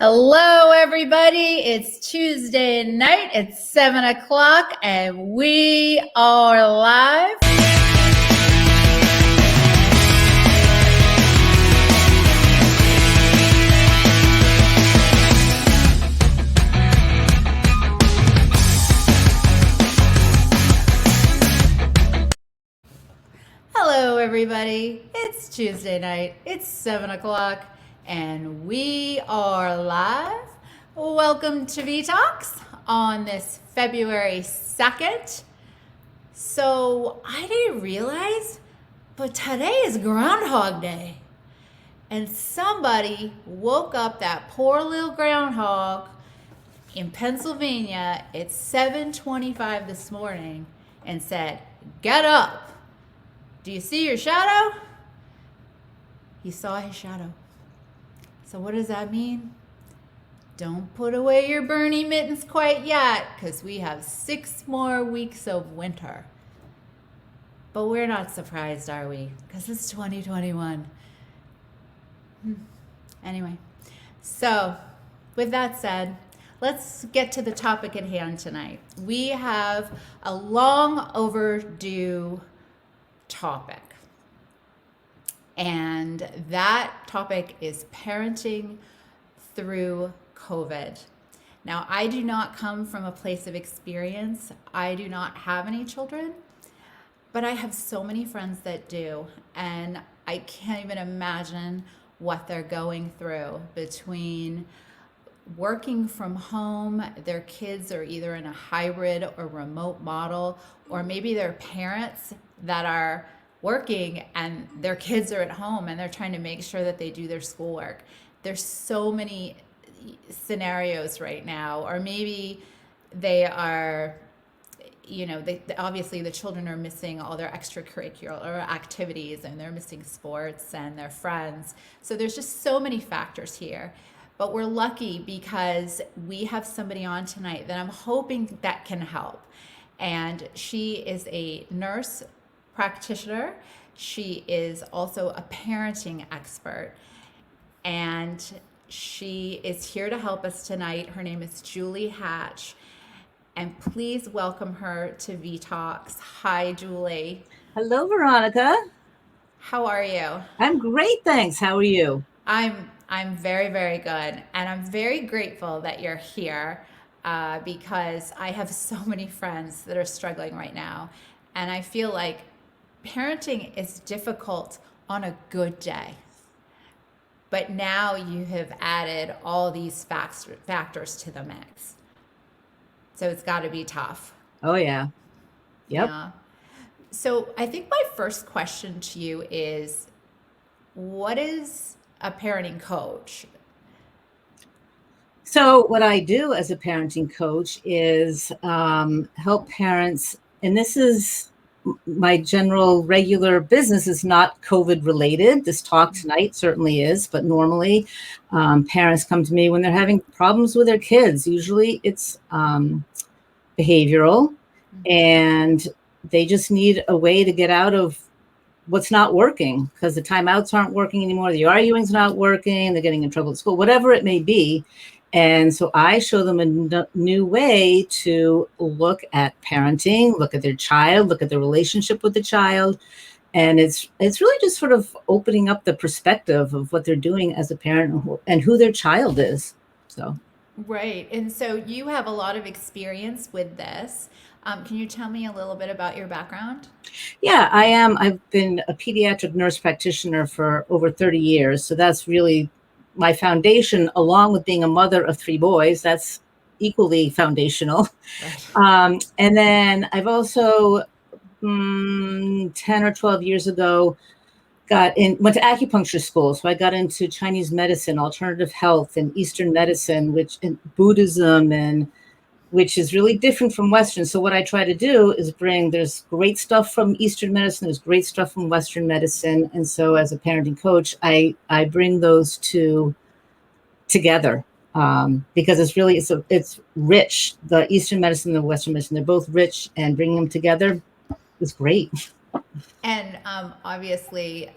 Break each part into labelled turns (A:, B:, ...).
A: Hello, everybody. It's Tuesday night. It's 7 o'clock, and we are live. Hello, everybody. It's Tuesday night. It's 7 o'clock, and we are live. Welcome to V Talks on this February 2nd. So, I didn't realize, but today is Groundhog Day. And somebody woke up that poor little groundhog in Pennsylvania at 7:25 this morning and said, "Get up. Do you see your shadow?" He saw his shadow. So what does that mean? Don't put away your Bernie mittens quite yet, because we have 6 more weeks of winter. But we're not surprised, are we? Because it's 2021. Anyway, so with that said, let's get to the topic at hand tonight. We have a long overdue topic. And that topic is parenting through COVID. Now, I do not come from a place of experience. I do not have any children, but I have so many friends that do. And I can't even imagine what they're going through between working from home. Their kids are either in a hybrid or remote model, or maybe they're parents that are working and their kids are at home and they're trying to make sure that they do their schoolwork. There's so many scenarios right now. Or maybe they are, obviously the children are missing all their extracurricular activities, and they're missing sports and their friends. So there's just so many factors here. But we're lucky because we have somebody on tonight that I'm hoping that can help. And she is a nurse practitioner. She is also a parenting expert. And she is here to help us tonight. Her name is Julie Hatch. And please welcome her to V Talks. Hi, Julie.
B: Hello, Veronica.
A: How are you?
B: I'm great, thanks. How are you?
A: I'm very, very good. And I'm very grateful that you're here because I have so many friends that are struggling right now. And I feel like parenting is difficult on a good day. But now you have added all these factors to the mix. So it's got to be tough.
B: Oh, yeah. Yep.
A: Yeah. So I think my first question to you is, what is a parenting coach?
B: So, what I do as a parenting coach is help parents, and this is my general regular business is not COVID related. This talk tonight certainly is, but normally parents come to me when they're having problems with their kids. Usually it's behavioral, and they just need a way to get out of what's not working, because the timeouts aren't working anymore. The arguing's not working. They're getting in trouble at school, whatever it may be. And so I show them a new way to look at parenting, look at their child, look at the relationship with the child. And it's really just sort of opening up the perspective of what they're doing as a parent and who their child is. So.
A: Right. And so you have a lot of experience with this. Can you tell me a little bit about your background?
B: Yeah, I am. I've been a pediatric nurse practitioner for over 30 years. So that's really my foundation, along with being a mother of 3 boys. That's equally foundational.
A: Right.
B: And then I've also, 10 or 12 years ago, went to acupuncture school. So I got into Chinese medicine, alternative health, and Eastern medicine, and Buddhism, and which is really different from Western. So what I try to do is there's great stuff from Eastern medicine, there's great stuff from Western medicine. And so as a parenting coach, I bring those two together because it's rich. The Eastern medicine and the Western medicine, they're both rich, and bringing them together is great.
A: And obviously,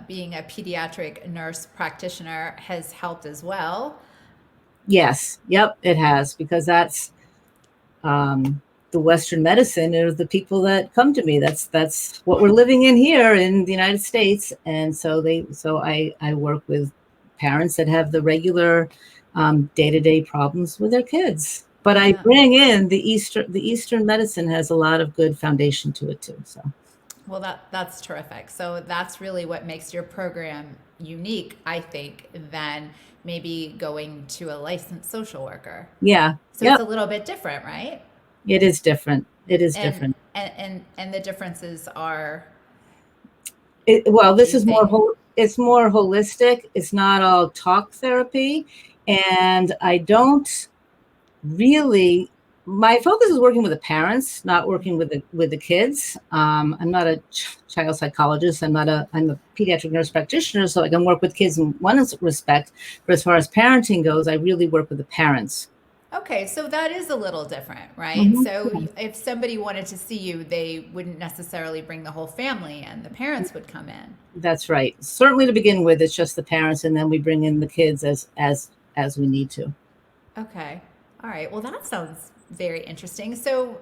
A: being a pediatric nurse practitioner has helped as well.
B: Yes. Yep. It has, because that's um, the Western medicine are the people that come to me. That's what we're living in here in the United States, and so I work with parents that have the regular day-to-day problems with their kids. But I
A: Yeah.
B: bring in the Eastern medicine has a lot of good foundation to it too. So
A: Well, that's terrific. So that's really what makes your program unique, I think, than maybe going to a licensed social worker.
B: yeah,
A: So it's
B: yep,
A: a little bit different, right?
B: it is different. It is
A: And
B: different.
A: and the differences are,
B: Well,
A: do
B: this
A: you
B: is more
A: think?
B: it's more holistic. It's not all talk therapy, and I don't really, my focus is working with the parents, not working with the kids. I'm not a child psychologist. I'm a pediatric nurse practitioner, so I can work with kids in one respect. But as far as parenting goes, I really work with the parents.
A: Okay, so that is a little different, right?
B: Hmm.
A: So if somebody wanted to see you, they wouldn't necessarily bring the whole family and the parents would come in.
B: That's right. Certainly to begin with, it's just the parents, and then we bring in the kids as we need to.
A: Okay. All right. Well, that sounds very interesting. So,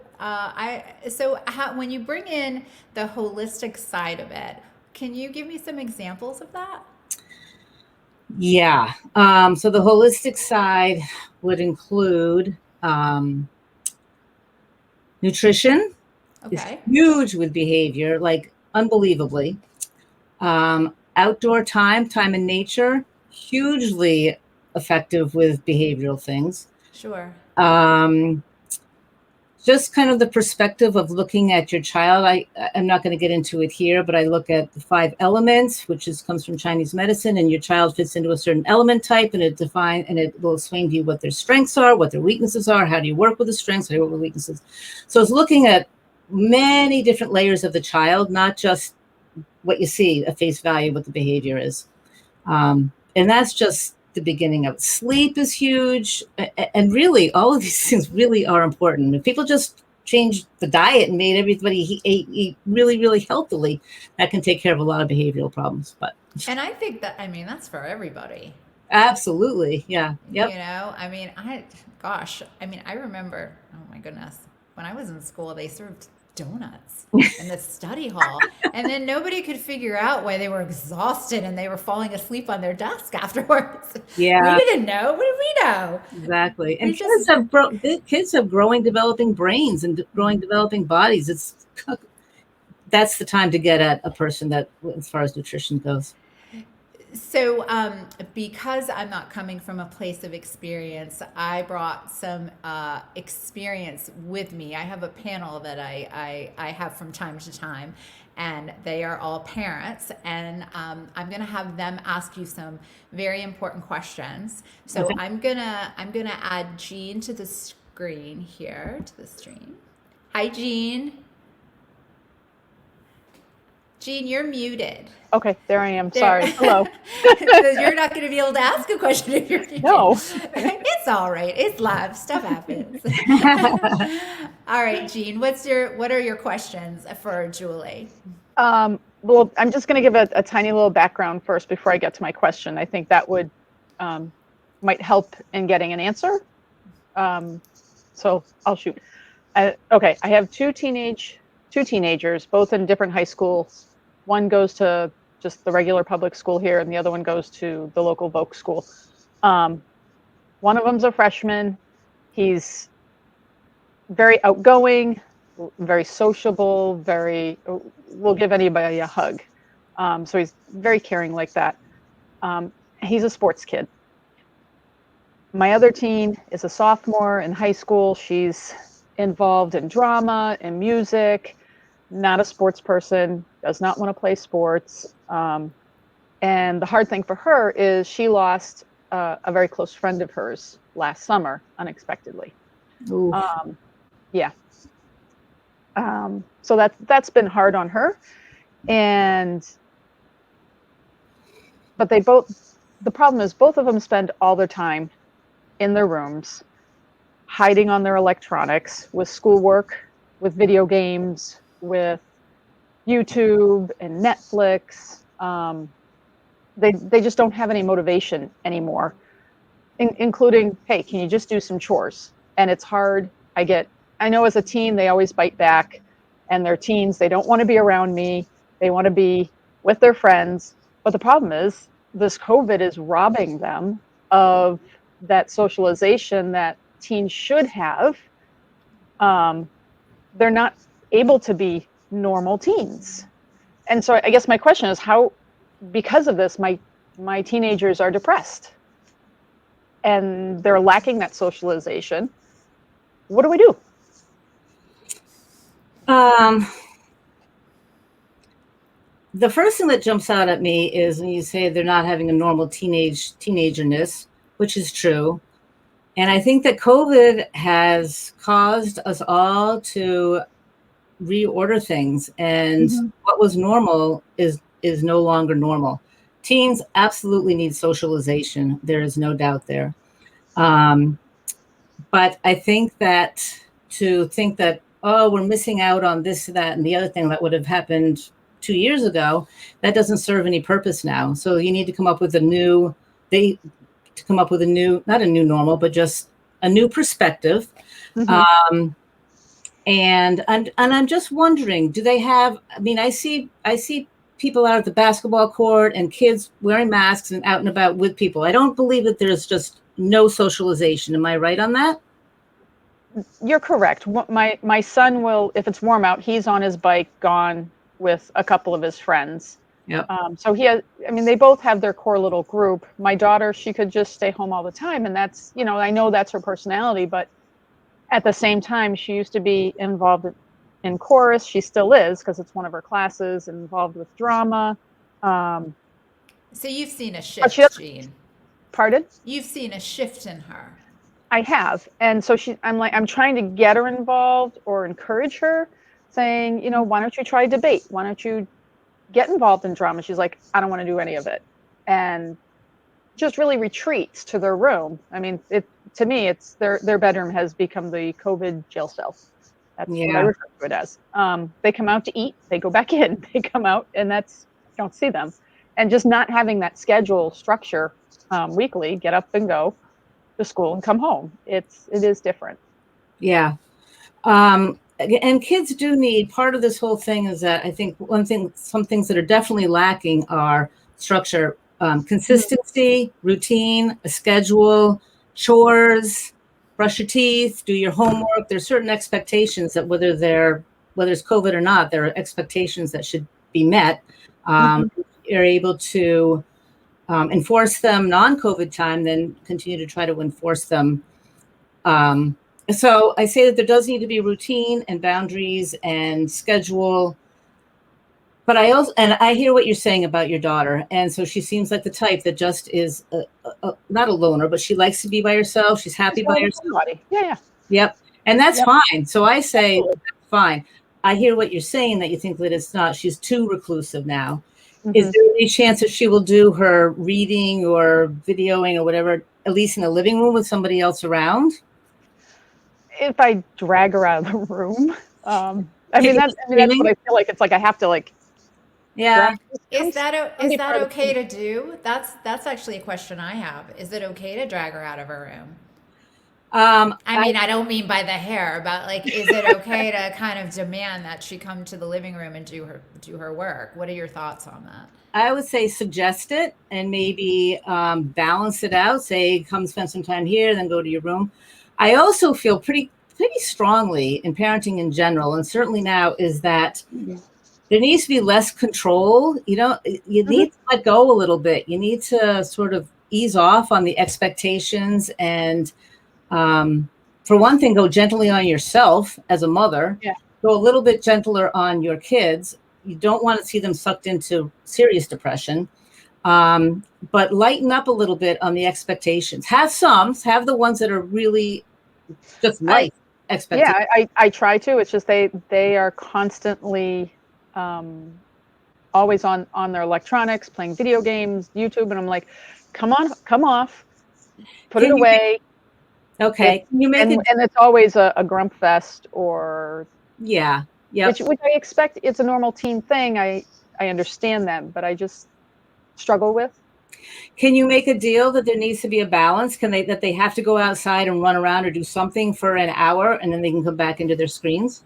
A: when you bring in the holistic side of it, can you give me some examples of that?
B: Yeah. So the holistic side would include nutrition is
A: Okay.
B: huge with behavior, like unbelievably. Outdoor time in nature, hugely effective with behavioral things.
A: Sure.
B: Um, just kind of the perspective of looking at your child. I'm not going to get into it here, but I look at the 5 elements, which comes from Chinese medicine, and your child fits into a certain element type, and it will explain to you what their strengths are, what their weaknesses are, how do you work with the strengths, how do you work with weaknesses. So it's looking at many different layers of the child, not just what you see at face value, what the behavior is. And that's just the beginning of it. Sleep is huge. And really, all of these things really are important. If people just changed the diet and made everybody eat really, really healthily, that can take care of a lot of behavioral problems. But
A: And I think that, I mean, that's for everybody.
B: absolutely. Yeah. Yep.
A: Gosh, I mean, I remember, oh my goodness, when I was in school, they served donuts in the study hall, and then nobody could figure out why they were exhausted and they were falling asleep on their desk afterwards. We
B: Yeah,
A: didn't know. What did we know?
B: exactly. And
A: We just,
B: kids have growing, developing brains and growing, developing bodies. That's the time to get at a person that, as far as nutrition goes.
A: because I'm not coming from a place of experience, I brought some experience with me. I have a panel that I have from time to time, and they are all parents. And I'm going to have them ask you some very important questions. So
B: Okay.
A: I'm gonna add Jean to the screen here to the stream. Hi, Jean. Jean, you're muted.
C: Okay, there I am.
A: There.
C: Sorry. Hello.
A: So you're not going to be able to ask a question if you're muted.
C: No.
A: It's all right. It's live. Stuff happens. All right, Jean. What are your questions for Julie?
C: Well, I'm just going to give a tiny little background first before I get to my question. I think that would might help in getting an answer. So I'll shoot. Okay, I have two teenagers, both in different high schools. One goes to just the regular public school here, and the other one goes to the local Voc school. One of them's a freshman. He's very outgoing, very sociable, will give anybody a hug. So he's very caring like that. He's a sports kid. My other teen is a sophomore in high school. She's involved in drama and music, not a sports person, does not want to play sports. And the hard thing for her is she lost a very close friend of hers last summer unexpectedly.
B: Oof.
C: Yeah. So that's been hard on her. But the problem is both of them spend all their time in their rooms, hiding on their electronics with schoolwork, with video games, with YouTube and Netflix. They just don't have any motivation anymore. including, hey, can you just do some chores? And it's hard. I know as a teen, they always bite back, and they're teens. They don't want to be around me. They want to be with their friends. But the problem is, this COVID is robbing them of that socialization that teens should have. They're not able to be normal teens. And so I guess my question is how, because of this, my teenagers are depressed and they're lacking that socialization. What do we do?
B: The first thing that jumps out at me is when you say they're not having a normal teenagerness, which is true. And I think that COVID has caused us all to reorder things, and what was normal is no longer normal. Teens absolutely need socialization. There is no doubt there. But I think that to think that, oh, we're missing out on this, that, and the other thing that would have happened 2 years ago, that doesn't serve any purpose now. So you need to come up with a new, not a new normal, but just a new perspective. And I'm just wondering, do they have, I mean, I see people out at the basketball court and kids wearing masks and out and about with people. I don't believe that there's just no socialization. Am I right on that?
C: You're correct. My son will, if it's warm out, he's on his bike, gone with a couple of his friends.
B: Yep.
C: So they both have their core little group. My daughter, she could just stay home all the time. And that's, I know that's her personality, but at the same time, she used to be involved in chorus. She still is, because it's one of her classes, involved with drama.
A: So you've seen a shift, Jean.
C: Pardon?
A: You've seen a shift in her.
C: I have. And so I'm trying to get her involved or encourage her, saying, why don't you try debate? Why don't you get involved in drama? She's like, I don't want to do any of it. And just really retreats to their room. I mean, to me, it's their bedroom has become the COVID jail cell. That's what I refer to it as. They come out to eat, they go back in, they come out, and you don't see them. And just not having that schedule structure weekly, get up and go to school and come home. It is different.
B: Yeah. And kids do need, part of this whole thing is that I think some things that are definitely lacking are structure, consistency, routine, a schedule, chores, brush your teeth, do your homework. There's certain expectations that whether it's COVID or not, there are expectations that should be met. You're able to enforce them non-COVID time, then continue to try to enforce them. So I say that there does need to be routine and boundaries and schedule. But I hear what you're saying about your daughter. And so she seems like the type that just is not a loner, but she likes to be by herself. She's happy by herself.
C: Yeah.
B: Yep. And that's fine. So I say, that's fine. I hear what you're saying, that you think that it's not, she's too reclusive now. Is there any chance that she will do her reading or videoing or whatever, at least in the living room with somebody else around?
C: If I drag her out of the room, that's what I feel like. It's like I have to
B: Yeah.
A: Is that okay to do? That's actually a question I have. Is it okay to drag her out of her room? I don't mean by the hair, but is it okay to kind of demand that she come to the living room and do her work? What are your thoughts on that?
B: I would say suggest it and maybe balance it out. Say, come spend some time here, then go to your room. I also feel pretty strongly in parenting in general, and certainly now, is that there needs to be less control. You need to let go a little bit. You need to sort of ease off on the expectations, and for one thing, go gently on yourself as a mother.
C: Yeah.
B: Go a little bit gentler on your kids. You don't want to see them sucked into serious depression. But lighten up a little bit on the expectations. Have the ones that are really just light expectations.
C: Yeah, I try to. It's just they are constantly always on their electronics, playing video games, YouTube, and I'm like, come off, put it away.
B: Okay.
C: And it's always a grump fest or which I expect. It's a normal teen thing. I understand that, but I just struggle with.
B: Can you make a deal that there needs to be a balance? That they have to go outside and run around or do something for an hour and then they can come back into their screens?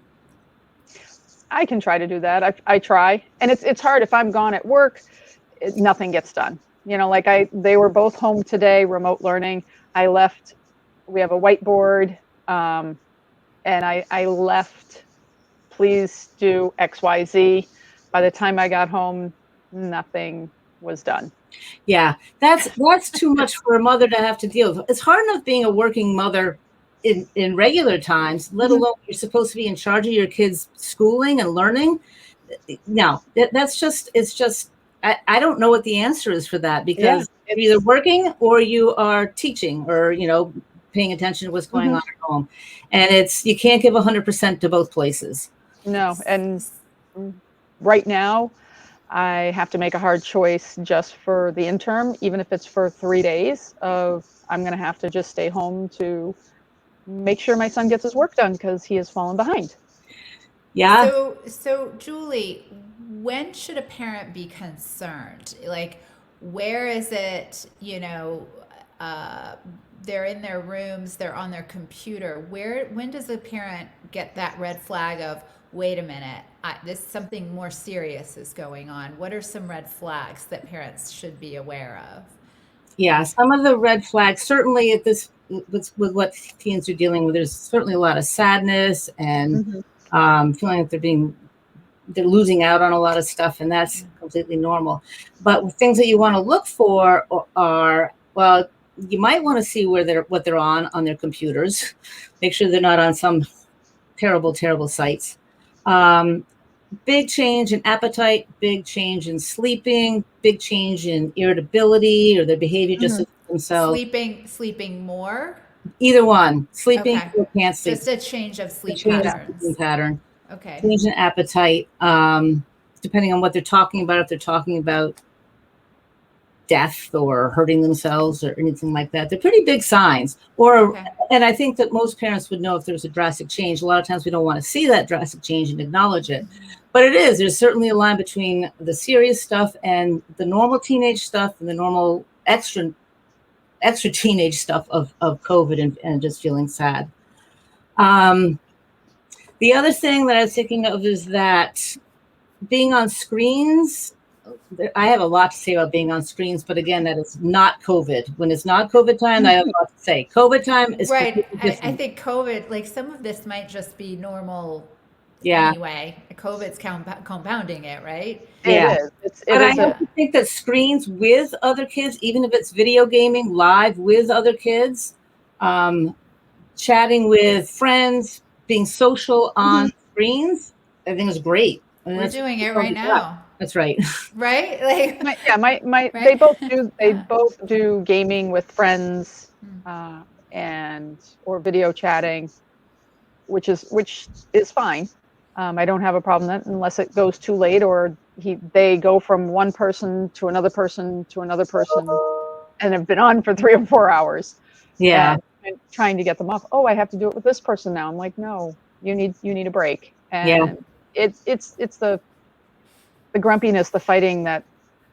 C: I can try to do that. I try, and it's hard if I'm gone at work. Nothing gets done. Like they were both home today, remote learning. I left. We have a whiteboard, and I left. Please do X, Y, Z. By the time I got home, nothing was done.
B: Yeah, that's too much for a mother to have to deal with. It's hard enough being a working mother in regular times, let alone you're supposed to be in charge of your kids' schooling and learning. No, it's just, I don't know what the answer is for that, because you're either working or you are teaching or, paying attention to what's going on at home. And you can't give 100% to both places.
C: No. And right now, I have to make a hard choice just for the interim, even if it's for 3 days I'm going to have to just stay home to make sure my son gets his work done because he has fallen behind.
B: Yeah.
A: So Julie, when should a parent be concerned? Like, where is it, they're in their rooms, they're on their computer. When does a parent get that red flag of, wait a minute, this something more serious is going on? What are some red flags that parents should be aware of?
B: Yeah, some of the red flags, certainly with what teens are dealing with, there's certainly a lot of sadness and feeling like they're losing out on a lot of stuff, and that's completely normal. But things that you want to look for are, well, you might want to see what they're on their computers. Make sure they're not on some terrible sites. Big change in appetite, big change in sleeping, big change in irritability or their behavior just themselves.
A: Sleeping more?
B: Either one. Sleeping or can't sleep.
A: Just a change of sleep
B: pattern.
A: Okay.
B: Change in appetite, depending on what they're talking about. If they're talking about death or hurting themselves or anything like that, they're pretty big signs. And I think that most parents would know if there's a drastic change. A lot of times we don't want to see that drastic change and acknowledge it. But there's certainly a line between the serious stuff and the normal teenage stuff and the normal extra teenage stuff of COVID and just feeling sad. The other thing that I was thinking of is that being on screens, I have a lot to say about being on screens, but again, that is not COVID. When it's not COVID time, I have a lot to say. COVID time is
A: right. I think COVID, like some of this might just be normal. Anyway, COVID's compounding it, right?
B: Yeah.
C: But
B: I think that screens with other kids, even if it's video gaming live with other kids, chatting with friends, being social on screens, I think is great.
A: We're doing it right now.
B: That's right.
A: Right? Like
C: right? They both do gaming with friends, or video chatting, which is fine. I don't have a problem with that unless it goes too late or they go from one person to another person to another person and have been on for 3 or 4 hours.
B: Yeah.
C: And trying to get them off. Oh, I have to do it with this person now. I'm like, no, you need a break. And it's the grumpiness, the fighting that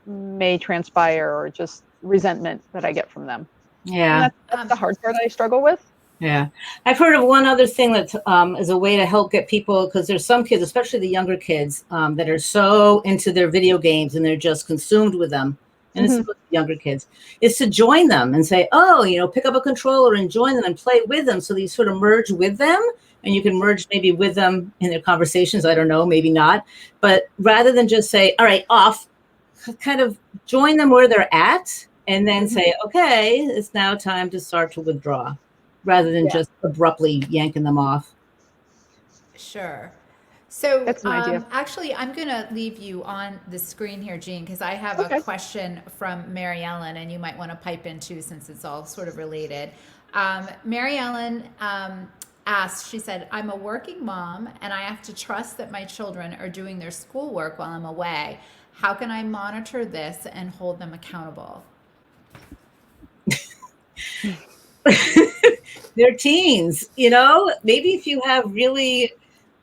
C: may transpire, or just resentment that I get from them.
B: Yeah.
C: And that's the hard part I struggle with.
B: Yeah. I've heard of one other thing that is a way to help get people, because there's some kids, especially the younger kids, that are so into their video games and they're just consumed with them. And it's with younger kids, is to join them and say, pick up a controller and join them and play with them. So that you sort of merge with them, and you can merge maybe with them in their conversations. I don't know, maybe not. But rather than just say, all right, off, kind of join them where they're at and then say, okay, it's now time to start to withdraw, rather than just abruptly yanking them off.
A: Sure. So
C: that's an idea.
A: Actually, I'm going to leave you on the screen here, Jean, because I have a question from Mary Ellen, and you might want to pipe in too, since it's all sort of related. Mary Ellen asked, she said, I'm a working mom and I have to trust that my children are doing their schoolwork while I'm away. How can I monitor this and hold them accountable?
B: They're teens, maybe if you have really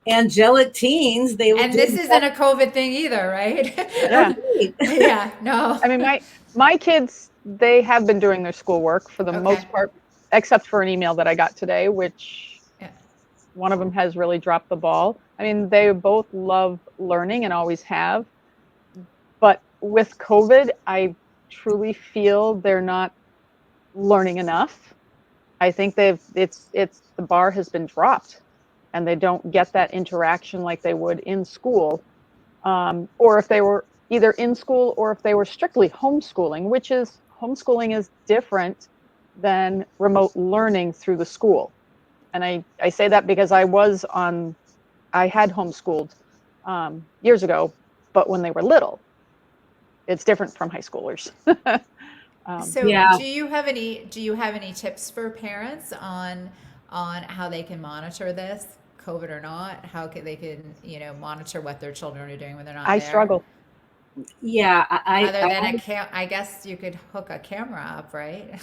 B: angelic teens, they will.
A: And this isn't a COVID thing either, right?
C: Yeah.
A: Yeah, no.
C: I mean, My kids, they have been doing their schoolwork for the
A: Okay.
C: most part, except for an email that I got today, which
A: Yeah.
C: one of them has really dropped the ball. I mean, they both love learning and always have. But with COVID, I truly feel they're not learning enough. I think it's the bar has been dropped and they don't get that interaction like they would in school. Or if they were either in school or if they were strictly homeschooling, which is homeschooling is different than remote learning through the school. And I say that because I had homeschooled years ago, but when they were little, it's different from high schoolers.
A: So
B: Yeah.
A: do you have any tips for parents on how they can monitor this, COVID or not? How can they can, monitor what their children are doing when they're not
C: I
A: there?
C: struggle.
B: Yeah.
A: Other than I guess you could hook a camera up, right?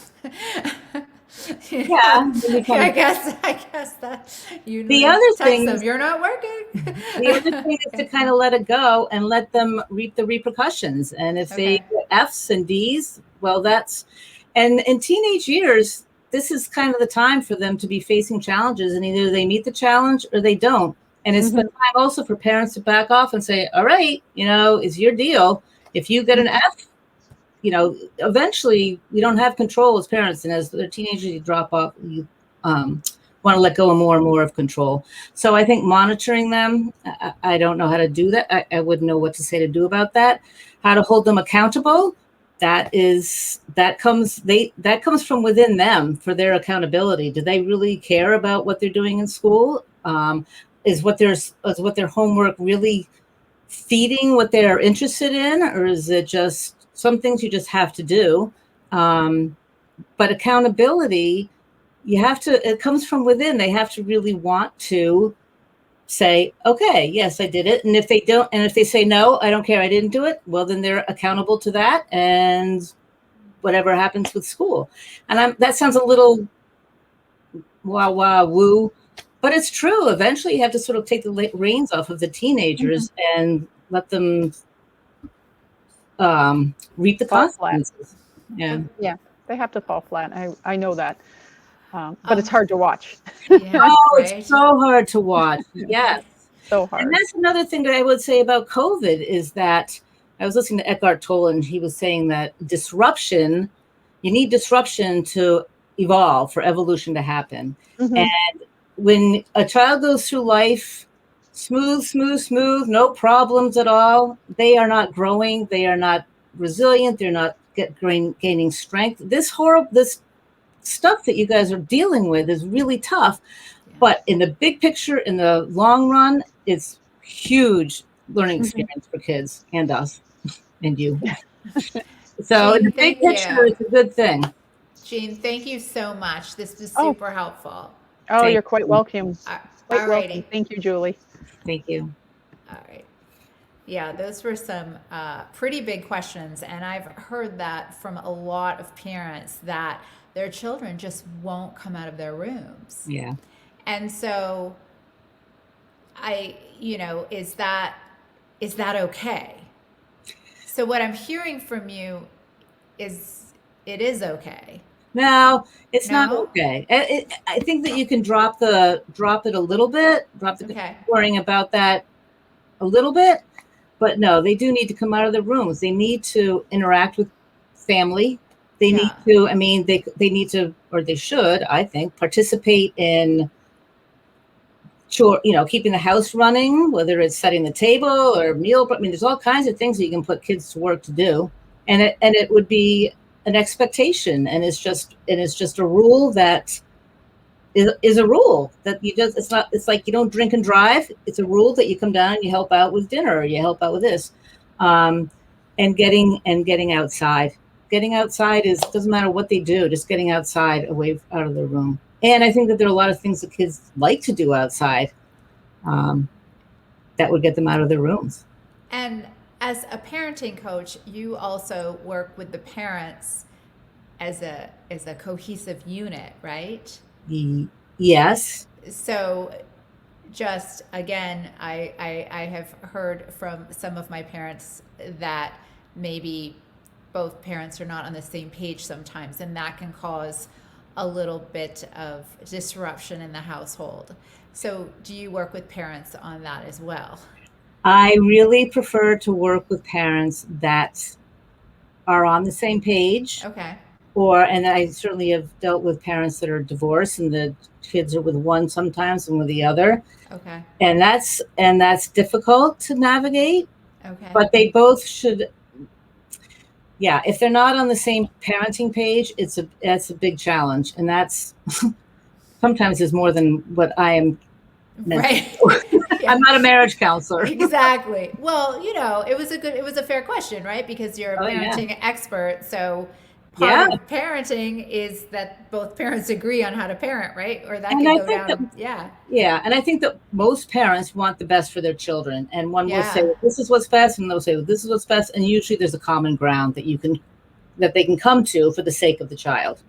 B: Yeah. We kind of,
A: I guess that you
B: the
A: would
B: other
A: text
B: thing
A: them,
B: is,
A: you're not working.
B: the other thing is to kind of let it go and let them reap the repercussions. And if they
A: Okay.
B: get F's and D's, well, and in teenage years, this is kind of the time for them to be facing challenges, and either they meet the challenge or they don't. And it's the
C: Mhm.
B: time also for parents to back off and say, all right, it's your deal. If you get an F, eventually we don't have control as parents. And as their teenagers, you drop off, you want to let go of more and more of control. So I think monitoring them, I don't know how to do that. I wouldn't know what to say to do about that. How to hold them accountable. That comes from within them for their accountability. Do they really care about what they're doing in school? Is what their homework really feeding what they're interested in, or is it just some things you just have to do? But accountability, it comes from within. They have to really want to say, okay, yes, I did it. And if they don't, and if they say, no, I don't care, I didn't do it, well, then they're accountable to that. And whatever happens with school. And that sounds a little woo, but it's true. Eventually you have to sort of take the reins off of the teenagers and let them reap the
C: Fall flat.
B: consequences. Yeah.
C: Yeah, they have to fall flat. I know that. But it's
A: Um,
C: hard to watch.
A: yeah,
B: Oh, it's
A: right.
B: so hard to watch. Yes.
C: So
B: And
C: hard.
B: that's another thing that I would say about COVID is that I was listening to Eckhart Tolle, and he was saying that you need disruption to evolve, for evolution to happen.
C: Mhm.
B: And when a child goes through life smooth, smooth, smooth, no problems at all, they are not growing. They are not resilient. They're not gaining strength. This stuff that you guys are dealing with is really tough.
A: Yeah.
B: But in the big picture, in the long run, it's huge learning
C: Mhm.
B: experience for kids and us and you. So in
A: Jean,
B: the big
A: thank
B: picture,
A: you.
B: it's a good thing.
A: Jean, thank you so much. This was
C: Oh,
A: super helpful.
C: oh,
B: Thank
C: you're quite
B: you.
C: welcome. Quite
A: All
C: welcome.
A: righty.
C: Thank you, Julie.
B: Thank you.
A: All right. Yeah, those were some pretty big questions. And I've heard that from a lot of parents that their children just won't come out of their rooms.
B: Yeah.
A: And so is that okay? So what I'm hearing from you is it is okay.
B: No, it's not
A: No?
B: okay. I think that you can drop it a little bit,
A: Okay.
B: worrying about that a little bit, but no, they do need to come out of the rooms. They need to interact with family. They need
A: Yeah.
B: to, I mean, they need to, or they should, I think, participate in keeping the house running, whether it's setting the table or meal. I mean, there's all kinds of things that you can put kids to work to do, and it would be an expectation, and it's just a rule that is a rule that you just, it's like you don't drink and drive. It's a rule that you come down and you help out with dinner, or you help out with this, and getting outside. Getting outside doesn't matter what they do, just getting outside, out of their room. And I think that there are a lot of things that kids like to do outside, that would get them out of their rooms.
A: And as a parenting coach, you also work with the parents as a cohesive unit, right?
B: Yes.
A: So just again, I have heard from some of my parents that maybe both parents are not on the same page sometimes, and that can cause a little bit of disruption in the household. So do you work with parents on that as well?
B: I really prefer to work with parents that are on the same page.
A: Okay.
B: And I certainly have dealt with parents that are divorced and the kids are with one sometimes and with the other.
A: Okay.
B: And that's difficult to navigate,
A: Okay.
B: but they both should, yeah, if they're not on the same parenting page, that's a big challenge. And that's sometimes is more than what I am meant to
A: Right.
B: do.
A: Yeah.
B: I'm not a marriage counselor.
A: Exactly. Well, it was a fair question, right? Because you're a
B: Oh, yeah.
A: parenting expert. So part
B: Yeah.
A: of parenting is that both parents agree on how to parent, right? Or that
B: And
A: can
B: I
A: go
B: think that,
A: down. Yeah.
B: yeah, and I think that most parents want the best for their children. And one will say,
A: Yeah.
B: well, this is what's best, and they'll say, well, this is what's best. And usually there's a common ground that they can come to for the sake of the child.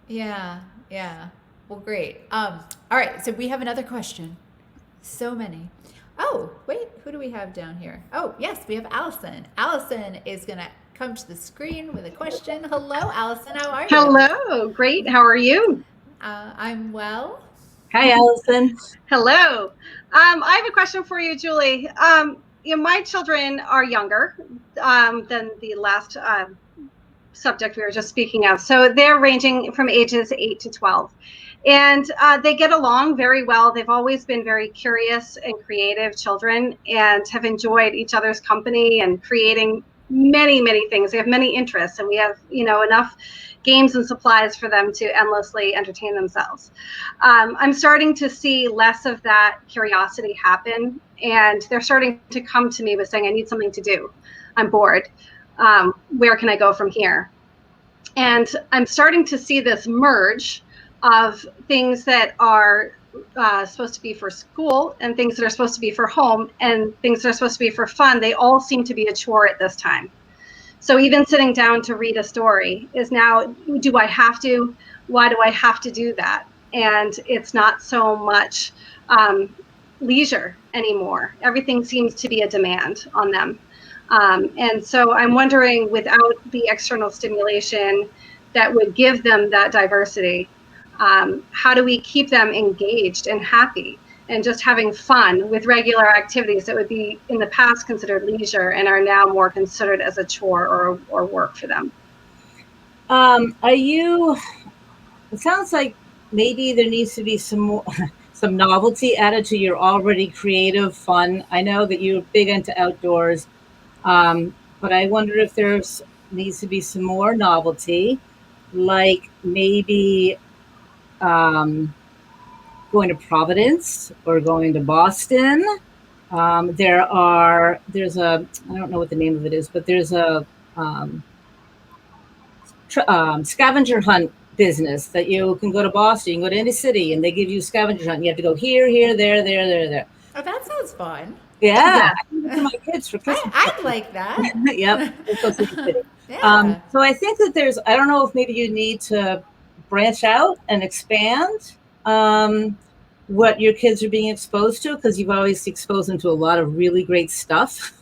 A: Yeah. Yeah. Well, great. All right. So we have another question. So many. Oh, wait, who do we have down here? Oh, yes, we have Allison. Allison is going to come to the screen with a question. Hello, Allison. How are you?
D: Hello, great. How are you?
A: I'm well.
B: Hi, Allison.
D: Hello. I have a question for you, Julie. My children are younger than the last subject we were just speaking of. So they're ranging from ages 8 to 12. And they get along very well. They've always been very curious and creative children and have enjoyed each other's company and creating many, many things. They have many interests, and we have, enough games and supplies for them to endlessly entertain themselves. I'm starting to see less of that curiosity happen, and they're starting to come to me with saying, I need something to do. I'm bored. Where can I go from here? And I'm starting to see this merge of things that are supposed to be for school and things that are supposed to be for home and things that are supposed to be for fun. They all seem to be a chore at this time. So even sitting down to read a story is now, do I have to? Why do I have to do that? And it's not so much leisure anymore. Everything seems to be a demand on them. And so I'm wondering, without the external stimulation that would give them that diversity, how do we keep them engaged and happy and just having fun with regular activities that would be in the past considered leisure and are now more considered as a chore or work for them?
B: It sounds like maybe there needs to be some more, some novelty added to your already creative fun. I know that you're big into outdoors. But I wonder if there's needs to be some more novelty, like maybe going to Providence or going to Boston. There's a, I don't know what the name of it is, but there's a scavenger hunt business that you can go to Boston, you can go to any city, and they give you a scavenger hunt. You have to go here, there.
A: Oh, that sounds fun.
B: Yeah,
D: Yeah.
B: I give it to my kids for Christmas.
A: I'd like that.
B: Yep, let's go City City.
A: Yeah.
B: So I think that I don't know if maybe you need to branch out and expand what your kids are being exposed to, because you've always exposed them to a lot of really great stuff.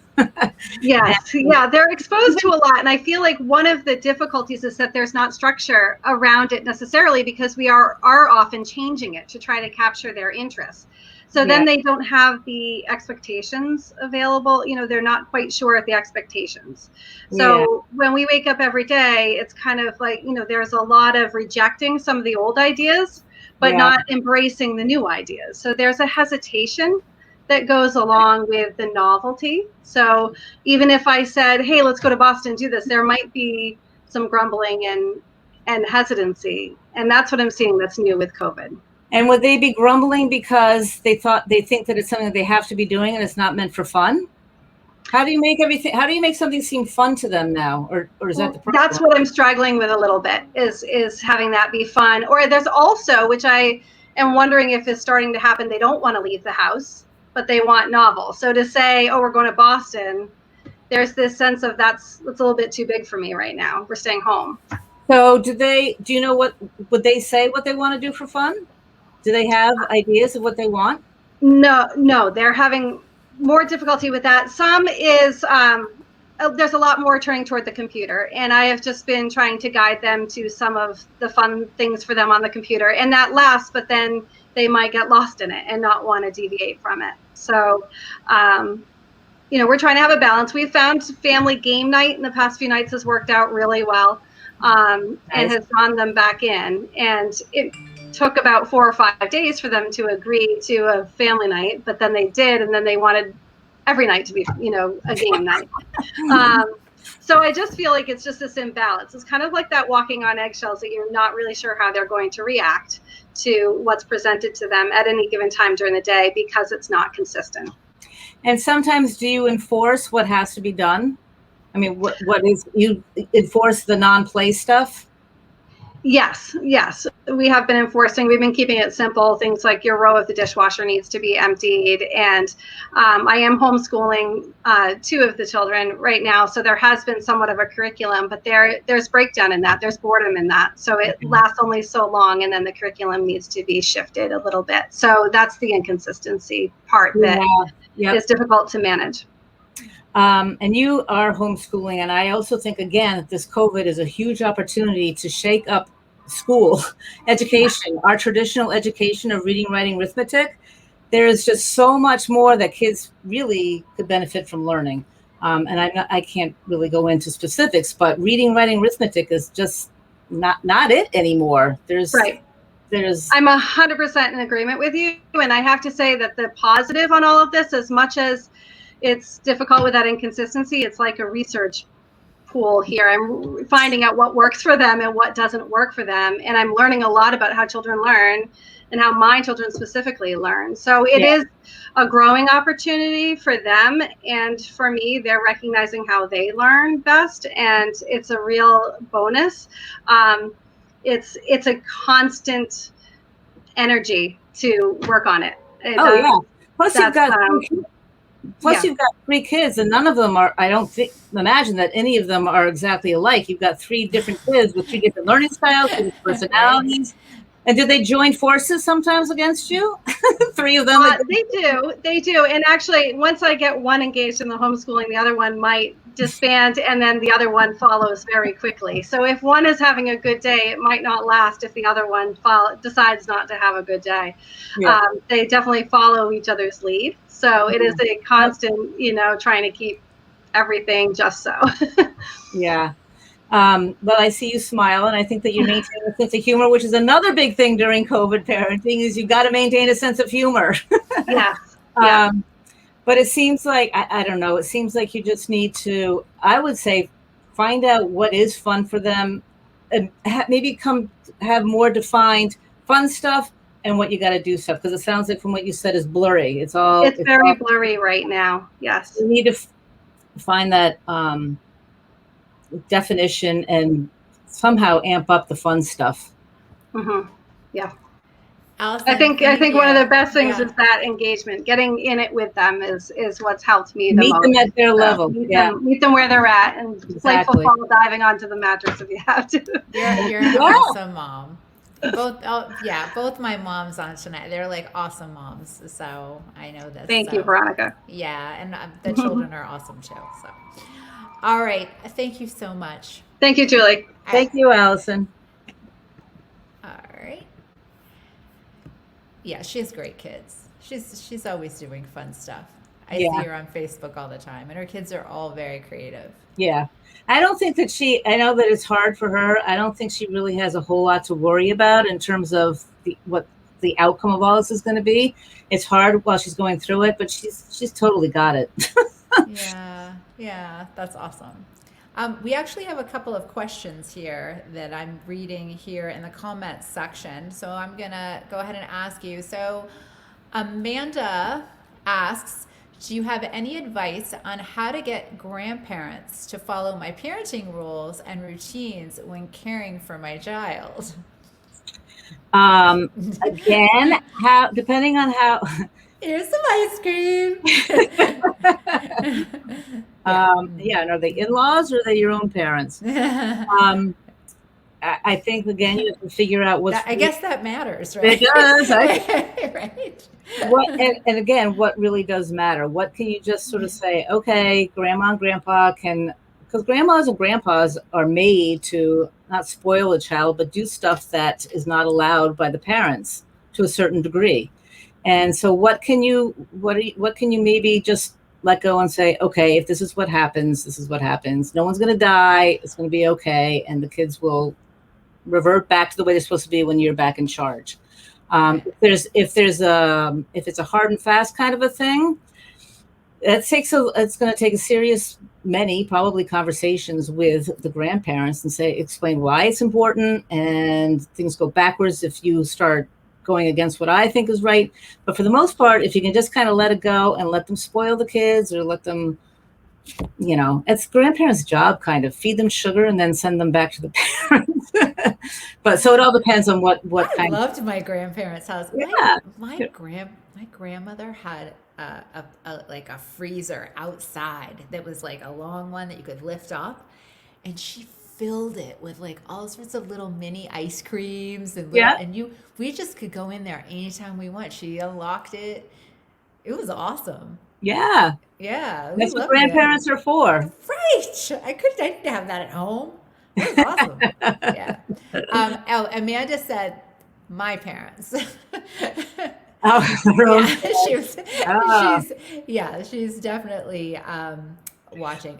D: Yes, yeah, they're exposed to a lot. And I feel like one of the difficulties is that there's not structure around it necessarily, because we are often changing it to try to capture their interests. So then they don't have the expectations available. They're not quite sure of the expectations. So when we wake up every day, it's kind of like, there's a lot of rejecting some of the old ideas, but not embracing the new ideas. So there's a hesitation that goes along with the novelty. So even if I said, hey, let's go to Boston and do this, there might be some grumbling and hesitancy. And that's what I'm seeing that's new with COVID.
B: And would they be grumbling because they think that it's something that they have to be doing and it's not meant for fun? How do you make something seem fun to them now? Or is that the problem?
D: That's what I'm struggling with a little bit, is having that be fun. Or there's also, which I am wondering if is starting to happen, they don't want to leave the house, but they want novel. So to say, oh, we're going to Boston, there's this sense of that's a little bit too big for me right now. We're staying home.
B: So do you know would they say what they want to do for fun? Do they have ideas of what they want?
D: No, they're having more difficulty with that. Some is there's a lot more turning toward the computer, and I have just been trying to guide them to some of the fun things for them on the computer, and that lasts, but then they might get lost in it and not want to deviate from it. So, we're trying to have a balance. We've found family game night in the past few nights has worked out really well, and has drawn them back in. And it took about 4 or 5 days for them to agree to a family night, but then they did, and then they wanted every night to be, a game night. So I just feel like it's just this imbalance. It's kind of like that walking on eggshells, that you're not really sure how they're going to react to what's presented to them at any given time during the day, because it's not consistent.
B: And sometimes, do you enforce what has to be done? I mean, what is, you enforce the non-play stuff?
D: Yes. We have been enforcing, we've been keeping it simple. Things like your row of the dishwasher needs to be emptied. And I am homeschooling 2 of the children right now. So there has been somewhat of a curriculum, but there's breakdown in that. There's boredom in that. So it lasts only so long, and then the curriculum needs to be shifted a little bit. So that's the inconsistency part that is difficult to manage.
B: And you are homeschooling. And I also think, again, that this COVID is a huge opportunity to shake up school education, our traditional education of reading, writing, arithmetic. There is just so much more that kids really could benefit from learning. And I can't really go into specifics, but reading, writing, arithmetic is just not it anymore. I'm
D: 100% in agreement with you. And I have to say that the positive on all of this, as much as it's difficult with that inconsistency, it's like a research pool here. I'm finding out what works for them and what doesn't work for them. And I'm learning a lot about how children learn and how my children specifically learn. So it is a growing opportunity for them. And for me, they're recognizing how they learn best. And it's a real bonus. It's a constant energy to work on it.
B: Plus you've got 3 kids, and none of them are, I don't imagine that any of them are exactly alike. You've got 3 different kids with 3 different learning styles, 3 different personalities. And do they join forces sometimes against you? 3 of them?
D: They do. And actually, once I get one engaged in the homeschooling, the other one might disband, and then the other one follows very quickly. So if one is having a good day, it might not last if the other one decides not to have a good day. They definitely follow each other's lead. So it is a constant, trying to keep everything just so.
B: Well, I see you smile, and I think that you maintain a sense of humor, which is another big thing during COVID parenting, is you've got to maintain a sense of humor. But it seems like, I don't know, it seems like you just need to, I would say, find out what is fun for them, and maybe have more defined fun stuff and what you got to do stuff. Because it sounds like from what you said is blurry. It's
D: very blurry right now. Yes.
B: You need to find that definition and somehow amp up the fun stuff.
D: Yeah.
A: Allison,
D: I think one of the best things is that engagement. Getting in it with them is what's helped me the most.
B: Meet them at their level.
D: Meet them where they're at, and play football diving onto the mattress if you have to.
A: You're an awesome mom. Both my moms on tonight, they're like awesome moms. So I know this.
D: Thank you, Veronica.
A: Yeah, and the children are awesome too. So, all right, thank you so much.
D: Thank you, Julie.
B: Thank you, Allison.
A: All right. Yeah, she has great kids. She's always doing fun stuff. I see her on Facebook all the time, and her kids are all very creative. Yeah.
B: I don't think that I know that it's hard for her. I don't think she really has a whole lot to worry about in terms of what the outcome of all this is going to be. It's hard while she's going through it, but she's totally got it.
A: Yeah, that's awesome. We actually have a couple of questions here that I'm reading here in the comments section. So I'm going to go ahead and ask you. So Amanda asks, do you have any advice on how to get grandparents to follow my parenting rules and routines when caring for my child?
B: Again, depending on how.
A: Here's some ice cream.
B: And are they in-laws or are they your own parents? I think again you have to figure out what's.
A: I guess that matters, right?
B: It does.
A: Right.
B: And again, what really does matter? What can you just sort of say? Okay, grandma and grandpa can, because grandmas and grandpas are made to not spoil a child, but do stuff that is not allowed by the parents to a certain degree. And so, what can you maybe just let go and say, okay, if this is what happens, this is what happens. No one's going to die. It's going to be okay, and the kids will revert back to the way they're supposed to be when you're back in charge.
A: Right.
B: If it's a hard and fast kind of a thing, it's going to take a serious, many probably conversations with the grandparents and explain why it's important, and things go backwards if you start going against what I think is right. But for the most part, if you can just kind of let it go and let them spoil the kids or let them, it's grandparents' job, kind of feed them sugar and then send them back to the parents. But so it all depends on what
A: I
B: kind.
A: loved my grandparents' house.
B: Yeah.
A: My grandmother had like a freezer outside that was like a long one that you could lift up, and she filled it with like all sorts of little mini ice creams and we just could go in there anytime we want. She unlocked it. It was awesome.
B: Yeah.
A: Yeah.
B: That's what grandparents are for.
A: Right. I didn't have that at home. It was awesome. Yeah. Amanda said my parents. She's definitely watching.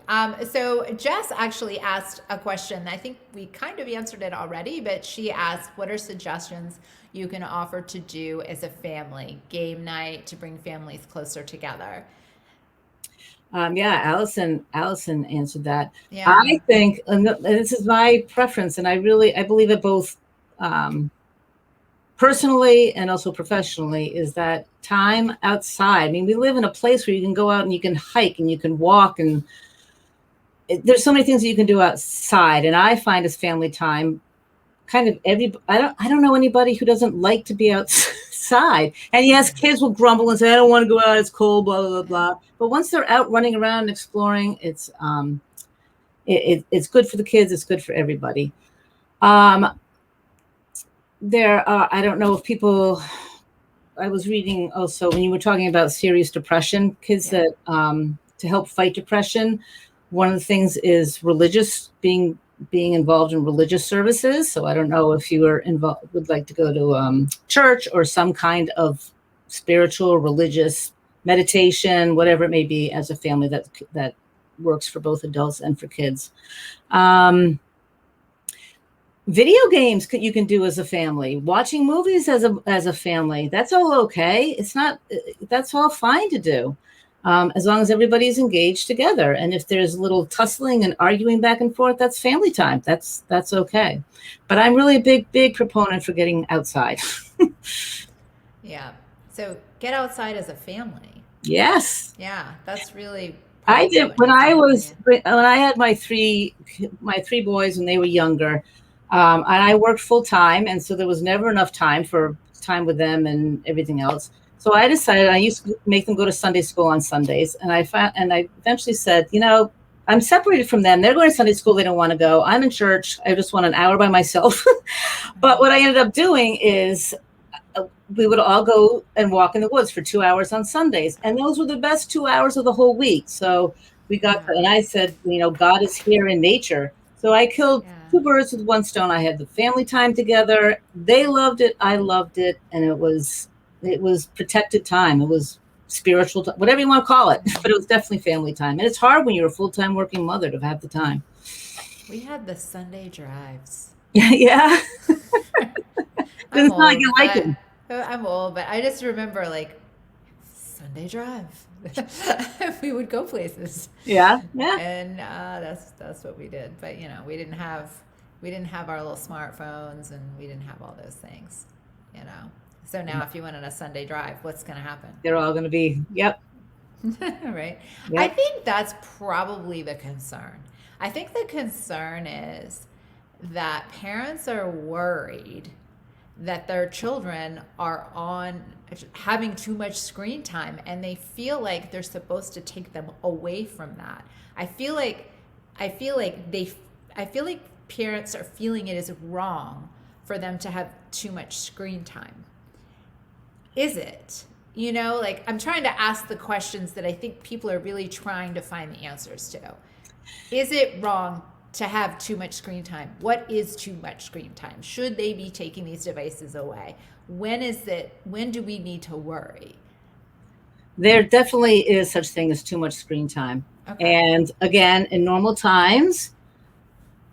A: So Jess actually asked a question. I think we kind of answered it already, but she asked, what are suggestions you can offer to do as a family game night to bring families closer together?
B: Allison answered that.
A: Yeah.
B: I think, and this is my preference, and I believe it both personally and also professionally, is that time outside. I mean, we live in a place where you can go out and you can hike and you can walk, and there's so many things that you can do outside. And I find as family time, kind of I don't know anybody who doesn't like to be outside. And yes, kids will grumble and say, I don't want to go out, it's cold, blah, blah, blah. But once they're out running around and exploring, it's good for the kids, it's good for everybody. There are, I don't know if people, I was reading also when you were talking about serious depression, kids that to help fight depression, one of the things is being involved in religious services. So I don't know if you would like to go to church or some kind of spiritual, religious meditation, whatever it may be, as a family that works for both adults and for kids. Video games you can do as a family. Watching movies as a family, that's all okay. That's all fine to do, as long as everybody's engaged together. And if there's a little tussling and arguing back and forth, that's family time. That's okay. But I'm really a big proponent for getting outside.
A: Yeah. So get outside as a family.
B: Yes.
A: Yeah, that's really.
B: I did when I had my three boys when they were younger. And I worked full time, and so there was never enough time with them and everything else. So I decided I used to make them go to Sunday school on Sundays, and I eventually said, I'm separated from them. They're going to Sunday school. They don't want to go. I'm in church. I just want an hour by myself. But what I ended up doing is we would all go and walk in the woods for 2 hours on Sundays, and those were the best 2 hours of the whole week. So we got, and I said, God is here in nature. So I killed two birds with one stone. I had the family time together. They loved it. I loved it. And it was protected time. It was spiritual, whatever you want to call it. But it was definitely family time. And it's hard when you're a full-time working mother to have the time.
A: We had the Sunday drives.
B: Yeah. It's not like you like them.
A: I'm old, but I just remember like Sunday drive. We would go places.
B: Yeah.
A: And that's what we did. But we didn't have our little smartphones, and we didn't have all those things. So now if you went on a Sunday drive, what's going to happen?
B: They're all going to be, yep.
A: Right.
B: Yep.
A: I think that's probably the concern. I think the concern is that parents are worried that their children are having too much screen time, and they feel like they're supposed to take them away from that. I feel like parents are feeling it is wrong for them to have too much screen time. Is it? You know, like I'm trying to ask the questions that I think people are really trying to find the answers to. Is it wrong to have too much screen time? What is too much screen time? Should they be taking these devices away? When do we need to worry?
B: There definitely is such thing as too much screen time.
A: Okay.
B: And again, in normal times,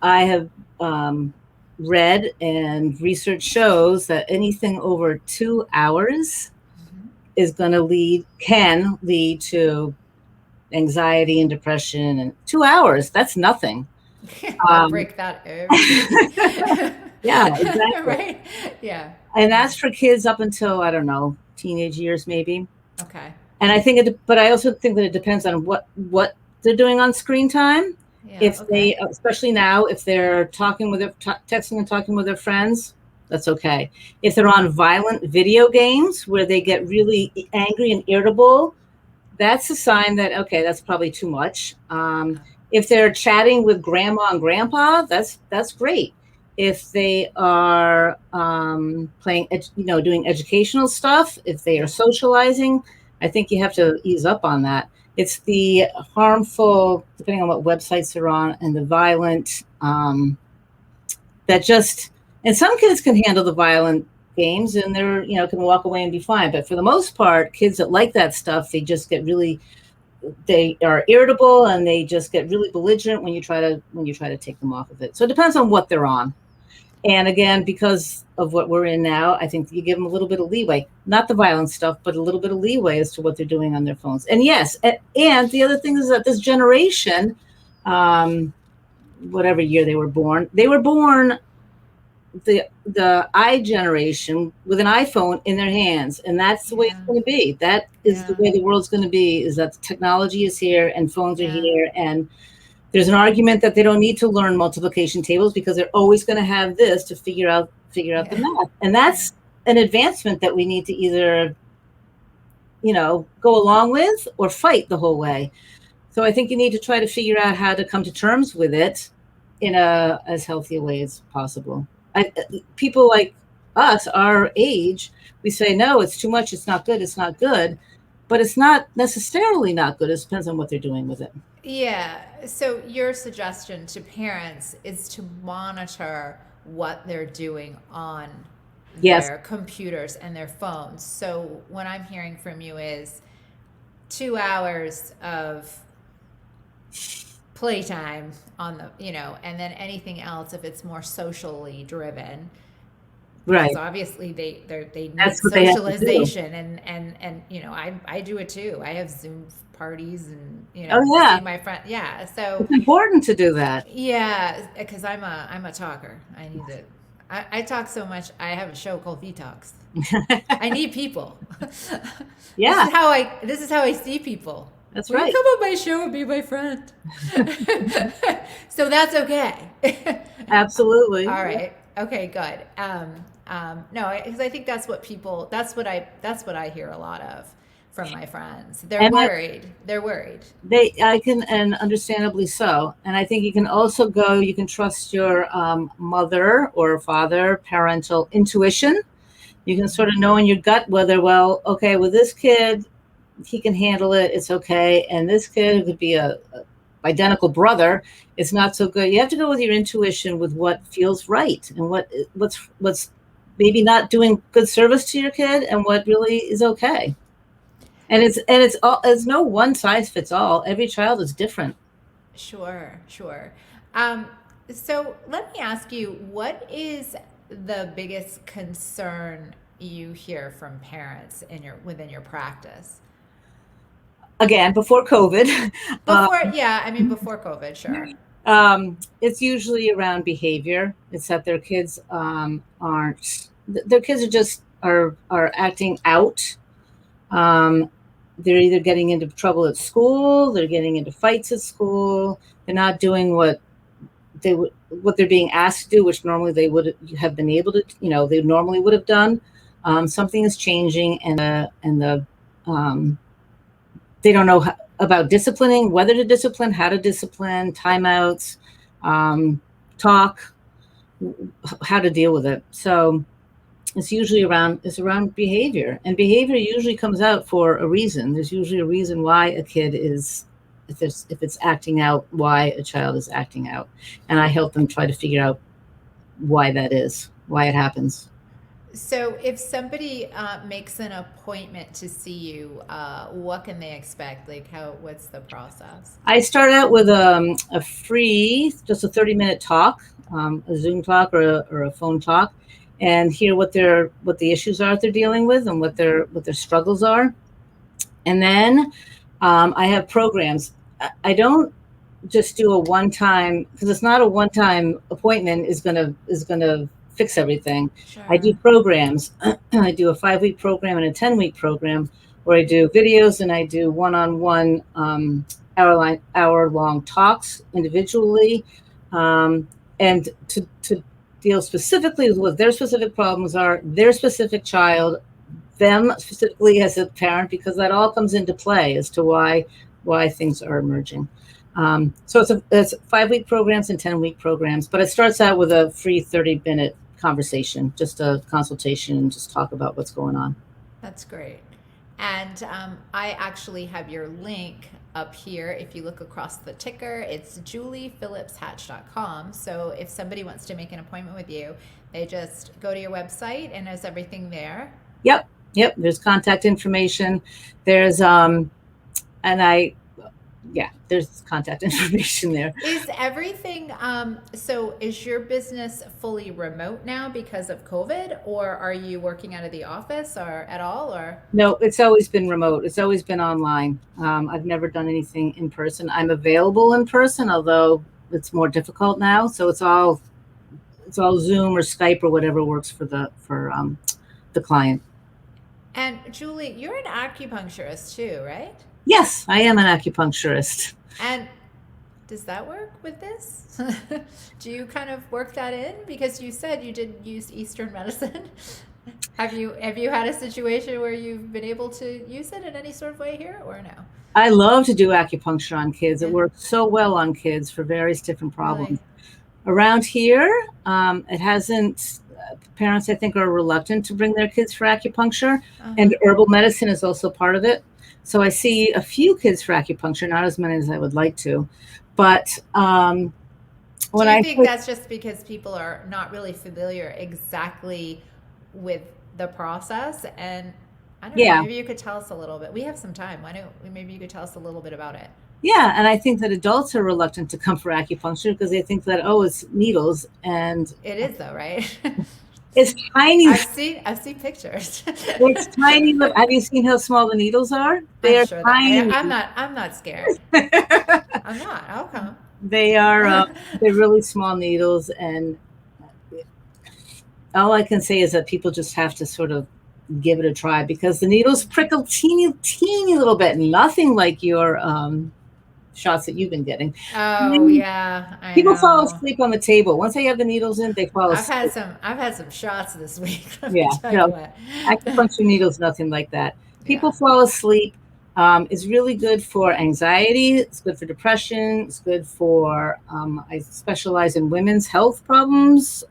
B: I have read and research shows that anything over 2 hours is going to can lead to anxiety and depression. And 2 hours, that's nothing.
A: I break that every
B: Yeah, exactly.
A: Right? Yeah.
B: And that's for kids up until, I don't know, teenage years maybe.
A: Okay.
B: And I think but I also think that it depends on what they're doing on screen time.
A: Yeah,
B: If
A: okay.
B: they, especially now, if they're talking with texting and talking with their friends, that's okay. If they're on violent video games where they get really angry and irritable, that's a sign that, okay, that's probably too much. If they're chatting with grandma and grandpa, that's great. If they are playing, doing educational stuff, if they are socializing, I think you have to ease up on that. It's the harmful, depending on what websites they're on, and the violent, that just, and some kids can handle the violent games and they're, can walk away and be fine. But for the most part, kids that like that stuff, they just get they are irritable and they just get really belligerent when you try to take them off of it. So it depends on what they're on. And again, because of what we're in now, I think you give them a little bit of leeway, not the violent stuff, but a little bit of leeway as to what they're doing on their phones. And yes, and the other thing is that this generation, whatever year they were born, the I generation with an iPhone in their hands. And that's the way it's going to be. That is the way the world's going to be, is that technology is here and phones are here. And there's an argument that they don't need to learn multiplication tables because they're always going to have this to figure out the math. And that's an advancement that we need to either, go along with or fight the whole way. So I think you need to try to figure out how to come to terms with it in as healthy a way as possible. People like us, our age, we say, no, it's too much. It's not good. It's not good. But it's not necessarily not good. It depends on what they're doing with it.
A: Yeah. So your suggestion to parents is to monitor what they're doing on their computers and their phones. So what I'm hearing from you is 2 hours of playtime on the, and then anything else if it's more socially driven.
B: Right.
A: Because obviously they need socialization and I do it too. I have Zoom parties and see my friend. Yeah. So
B: it's important to do that.
A: Yeah, because I'm a talker. I need to. I talk so much. I have a show called V-Talks. I need people.
B: Yeah.
A: This is how I see people.
B: That's
A: Will
B: right.
A: you come on my show and be my friend? So that's okay.
B: Absolutely.
A: All right. Okay, good. No, because I think that's what I hear a lot of from my friends. They're worried.
B: I can, and understandably so. And I think you can trust your mother or father, parental intuition. You can sort of know in your gut whether, okay, with this kid, he can handle it. It's okay. And this kid, who could be a identical brother, it's not so good. You have to go with your intuition, with what feels right and what's maybe not doing good service to your kid and what really is okay. And it's no one size fits all. Every child is different.
A: Sure. So let me ask you, what is the biggest concern you hear from parents within your practice?
B: Again, before COVID.
A: Before COVID, sure.
B: It's usually around behavior. It's that their kids are acting out. They're either getting into trouble at school, they're getting into fights at school, they're not doing what they're being asked to do, which normally they would have been able to, they normally would have done. Something is changing, and they don't know about disciplining, whether to discipline, how to discipline, timeouts. talk, how to deal with it. So it's usually around behavior, and behavior usually comes out for a reason. There's usually a reason why a kid is, if it's acting out, why a child is acting out, and I help them try to figure out why that is, why it happens.
A: So if somebody makes an appointment to see you, what can they expect? Like what's the process?
B: I start out with a free, just a 30-minute talk, a Zoom talk or a phone talk, and hear what the issues are that they're dealing with and what their struggles are. And then I have programs. I don't just do a one-time, because it's not a one-time appointment is gonna fix everything.
A: Sure.
B: I do programs. I do a 5-week program and a 10-week program where I do videos and I do one-on-one hour-long talks individually, and to deal specifically with what their specific problems are, their specific child, them specifically as a parent, because that all comes into play as to why things are emerging. So it's 5-week programs and 10-week programs, but it starts out with a free 30-minute conversation, just a consultation, and just talk about what's going on.
A: That's great. And I actually have your link up here. If you look across the ticker, it's juliephillipshatch.com. So if somebody wants to make an appointment with you, they just go to your website and there's everything there.
B: Yep. There's contact information. There's there's contact information there.
A: Is everything, so is your business fully remote now because of COVID, or are you working out of the office or at all, or?
B: No, it's always been remote. It's always been online. I've never done anything in person. I'm available in person, although it's more difficult now. So it's all Zoom or Skype or whatever works for the client.
A: And Julie, you're an acupuncturist too, right?
B: Yes, I am an acupuncturist.
A: And does that work with this? Do you kind of work that in? Because you said you did use Eastern medicine. Have you had a situation where you've been able to use it in any sort of way here, or no?
B: I love to do acupuncture on kids. It works so well on kids for various different problems. Really? Around here, it hasn't. Parents, I think, are reluctant to bring their kids for acupuncture, and herbal medicine is also part of it. So I see a few kids for acupuncture, not as many as I would like to. But when
A: I think that's just because people are not really familiar exactly with the process, and I don't know, maybe you could tell us a little bit. We have some time. Maybe you could tell us a little bit about it.
B: Yeah, and I think that adults are reluctant to come for acupuncture because they think that, it's needles, and
A: it is though, right?
B: It's tiny.
A: I've seen pictures.
B: It's tiny. Have you seen how small the needles are? They're
A: sure
B: tiny.
A: I'm not scared. I'm not. I'll come.
B: They are. They're really small needles, and all I can say is that people just have to sort of give it a try, because the needles prickle teeny little bit, nothing like your shots that you've been getting.
A: Oh yeah,
B: people fall asleep on the table once they have the needles in. They fall asleep.
A: I've had some shots this week.
B: Acupuncture needles, nothing like that. People fall asleep. It's really good for anxiety. It's good for depression. It's good for. I specialize in women's health problems,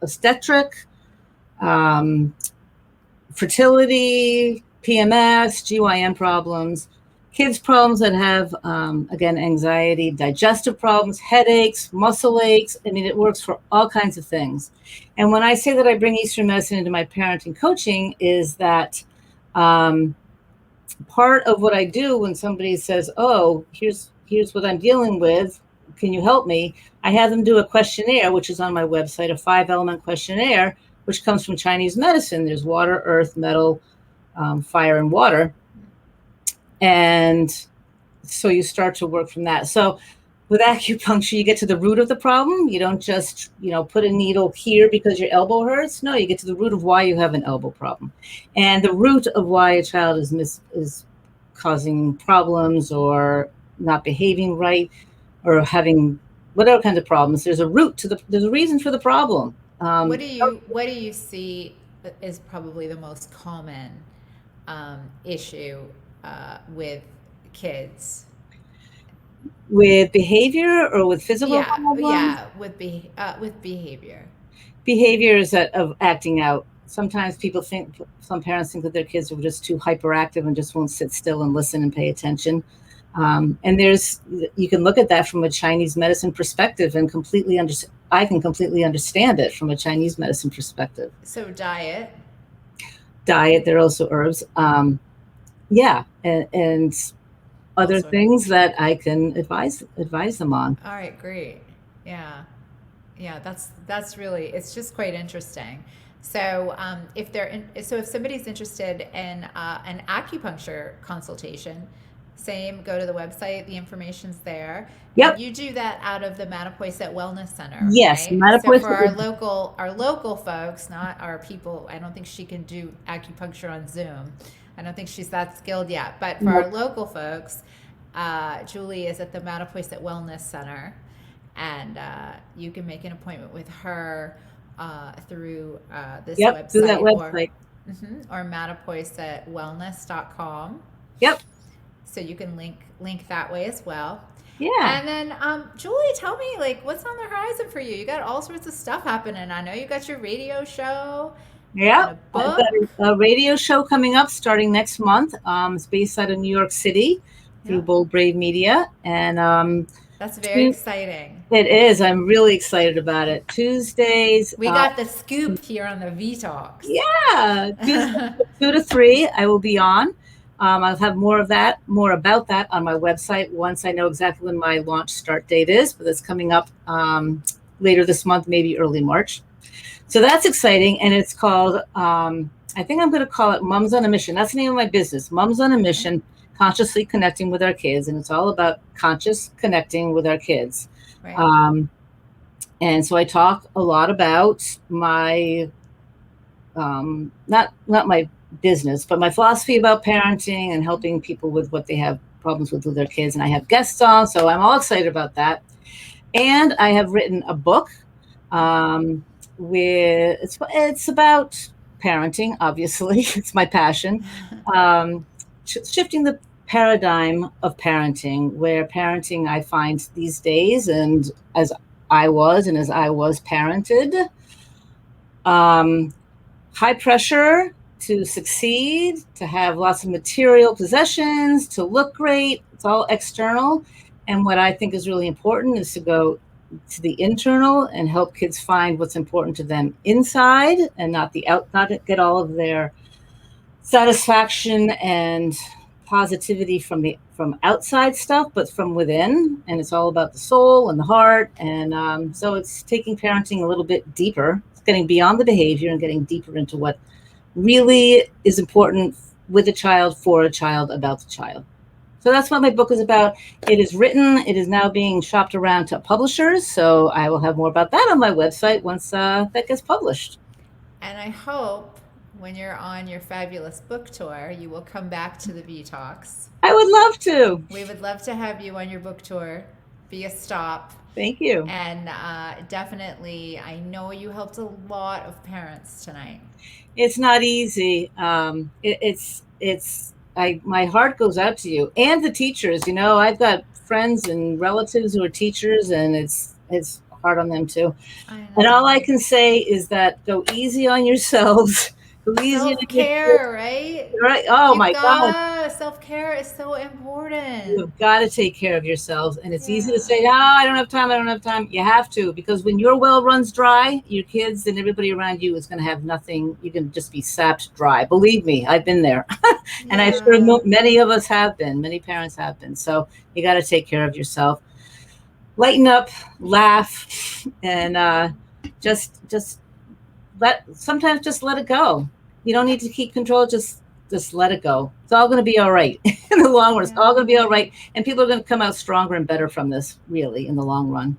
B: obstetric, fertility, PMS, GYN problems. Kids' problems that have, again, anxiety, digestive problems, headaches, muscle aches. I mean, it works for all kinds of things. And when I say that I bring Eastern medicine into my parenting coaching, is that part of what I do when somebody says, here's what I'm dealing with, can you help me? I have them do a questionnaire, which is on my website, a 5-element questionnaire, which comes from Chinese medicine. There's water, earth, metal, fire, and water. And so you start to work from that. So with acupuncture, you get to the root of the problem. You don't just, put a needle here because your elbow hurts. No, you get to the root of why you have an elbow problem. And the root of why a child is causing problems or not behaving right or having whatever kinds of problems. There's a root there's a reason for the problem.
A: What do you see is probably the most common issue with kids?
B: With behavior or with physical problems?
A: Yeah, with behavior.
B: Behavior is of acting out. Sometimes some parents think that their kids are just too hyperactive and just won't sit still and listen and pay attention. And you can look at that from a Chinese medicine perspective and I can completely understand it from a Chinese medicine perspective.
A: So diet.
B: There are also herbs. Yeah, and other things that I can advise them on.
A: All right, great. Yeah, that's really, it's just quite interesting. So if somebody's interested in an acupuncture consultation, same, go to the website, the information's there.
B: Yep.
A: And you do that out of the Mattapoisett Wellness Center.
B: Yes,
A: right? So for our local folks, not our people, I don't think she can do acupuncture on Zoom. I don't think she's that skilled yet. But for our local folks, Julie is at the Mattapoisett Wellness Center, and you can make an appointment with her through this website.
B: Through that website.
A: Or mattapoisettwellness.com.
B: Yep.
A: So you can link that way as well.
B: Yeah.
A: And then, Julie, tell me, like, what's on the horizon for you? You got all sorts of stuff happening. I know you got your radio show.
B: Yeah. I've got a radio show coming up starting next month. It's based out of New York City through Bold Brave Media. And
A: that's very exciting.
B: It is. I'm really excited about it. Tuesdays.
A: We got the scoop here on the V Talks.
B: Yeah. Tuesdays 2 to 3, I will be on. I'll have more about that on my website once I know exactly when my launch start date is, but it's coming up later this month, maybe early March. So that's exciting. And it's called, I think I'm going to call it Mums on a Mission. That's the name of my business, Mums on a Mission, consciously connecting with our kids. And it's all about conscious connecting with our kids. Right. And so I talk a lot about my, not my business, but my philosophy about parenting and helping people with what they have problems with their kids. And I have guests on, so I'm all excited about that. And I have written a book it's about parenting, obviously. It's my passion. Shifting the paradigm of parenting, where parenting, I find these days, and as I was parented, high pressure to succeed, to have lots of material possessions, to look great. It's all external. And what I think is really important is to go to the internal and help kids find what's important to them inside, and not get all of their satisfaction and positivity from outside stuff, but from within. And it's all about the soul and the heart. And so it's taking parenting a little bit deeper. It's getting beyond the behavior and getting deeper into what really is important with a child, for a child, about the child. So that's what my book is about. It is written. It is now being shopped around to publishers. So I will have more about that on my website once that gets published.
A: And I hope when you're on your fabulous book tour, you will come back to the V Talks.
B: I would love to.
A: We would love to have you on your book tour. Be a stop.
B: Thank you.
A: And definitely, I know you helped a lot of parents tonight.
B: It's not easy. My heart goes out to you and the teachers. You know, I've got friends and relatives who are teachers, and it's hard on them too. And all I can say is that go easy on yourselves.
A: Self-care, right?
B: Right. Oh, my God.
A: Self-care is so important.
B: You've got to take care of yourselves. And it's easy to say, I don't have time. You have to, because when your well runs dry, your kids and everybody around you is going to have nothing. You can just be sapped dry. Believe me, I've been there. And I'm sure many of us have been. Many parents have been. So you got to take care of yourself. Lighten up, laugh, and sometimes just let it go. You don't need to keep control. Just let it go. It's all going to be all right in the long run. It's all going to be all right. And people are going to come out stronger and better from this, really, in the long run.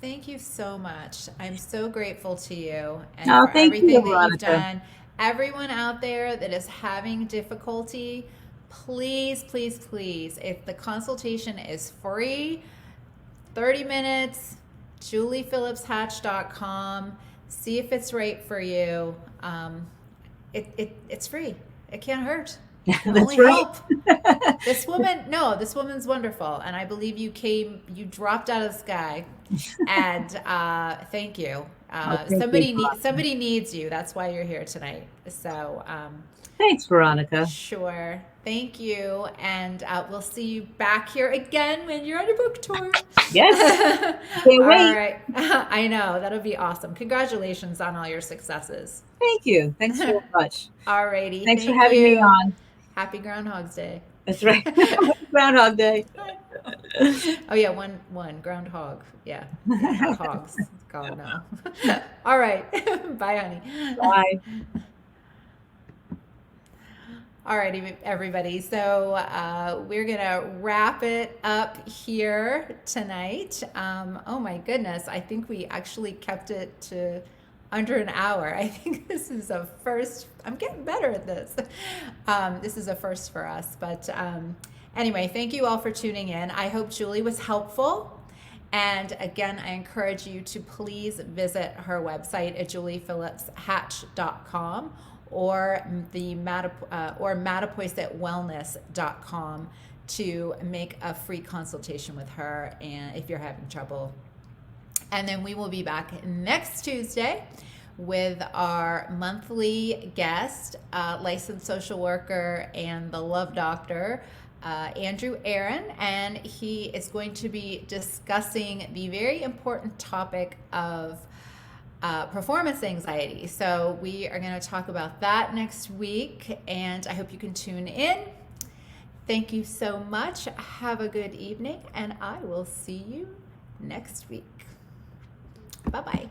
A: Thank you so much. I'm so grateful to you and for
B: thank
A: everything
B: you,
A: that
B: Veronica.
A: you've done. Everyone out there that is having difficulty, please, please, please, if the consultation is free, 30 minutes, juliephillipshatch.com. See if it's right for you. It's free. It can't hurt. Can
B: That's
A: only
B: right.
A: help. This woman's wonderful, and I believe you dropped out of the sky, and thank you.
B: Thank you,
A: Somebody needs you. That's why you're here tonight. So
B: Thanks, Veronica.
A: sure, thank you, and we'll see you back here again when you're on your book tour.
B: Yes.
A: All
B: Can't wait.
A: right, I know that'll be awesome. Congratulations on all your successes.
B: Thank you. Thanks so much.
A: Alrighty,
B: Thanks for
A: thank
B: having me
A: you.
B: on.
A: Happy Groundhog's Day.
B: That's right. Groundhog Day.
A: Oh yeah, one groundhog. Yeah, not hogs. God no. All right, bye, honey.
B: Bye.
A: All righty, everybody. So we're gonna wrap it up here tonight. Oh my goodness, I think we actually kept it to under an hour. I think this is a first. I'm getting better at this. This is a first for us. But anyway, thank you all for tuning in. I hope Julie was helpful. And again, I encourage you to please visit her website at juliephillipshatch.com or the Mattapoisettwellness.com to make a free consultation with her, and if you're having trouble. And then we will be back next Tuesday with our monthly guest, licensed social worker and the love doctor, Andrew Aaron, and he is going to be discussing the very important topic of performance anxiety. So we are going to talk about that next week, and I hope you can tune in. Thank you so much. Have a good evening, and I will see you next week. Bye-bye.